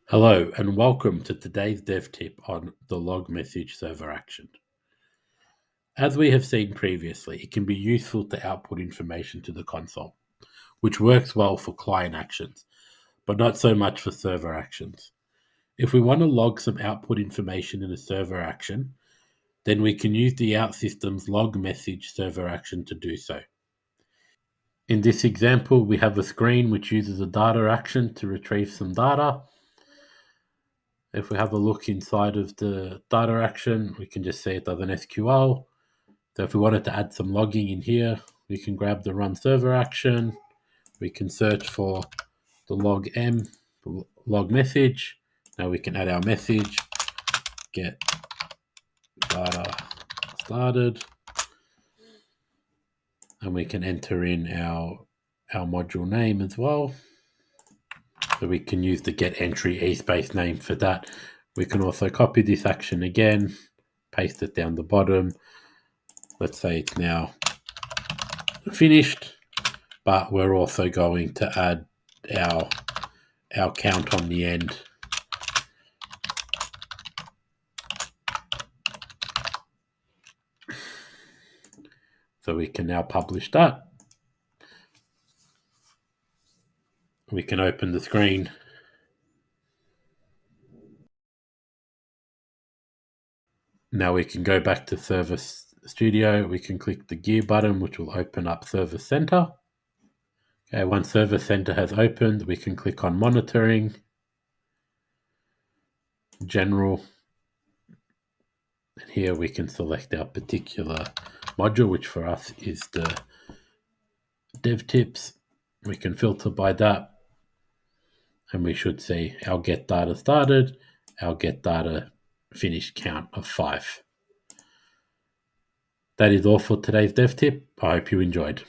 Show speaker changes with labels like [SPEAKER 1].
[SPEAKER 1] Hello and welcome to today's dev tip on the log message server action. As we have seen previously, it can be useful to output information to the console, which works well for client actions, but not so much for server actions. If we want to log some output information in a server action, then we can use the OutSystems log message server action to do so. In this example, we have a screen which uses a data action to retrieve some data. If we have a look inside of the data action, we can just see it does an SQL. So if we wanted to add some logging in here, we can grab the run server action. We can search for the log message. Now we can add our message, get data started, and we can enter in our module name as well. So we can use the get entry e-space name for that. We can also copy this action again, paste it down the bottom. Let's say it's now finished, but we're also going to add our count on the end. So we can now publish that. We can open the screen. Now we can go back to Service Studio. We can click the gear button, which will open up Service Center. Okay, once Service Center has opened, we can click on Monitoring, General, and here we can select our particular module, which for us is the dev tips. We can filter by that, and we should see our get data started, our get data finished count of 5. That is all for today's dev tip. I hope you enjoyed.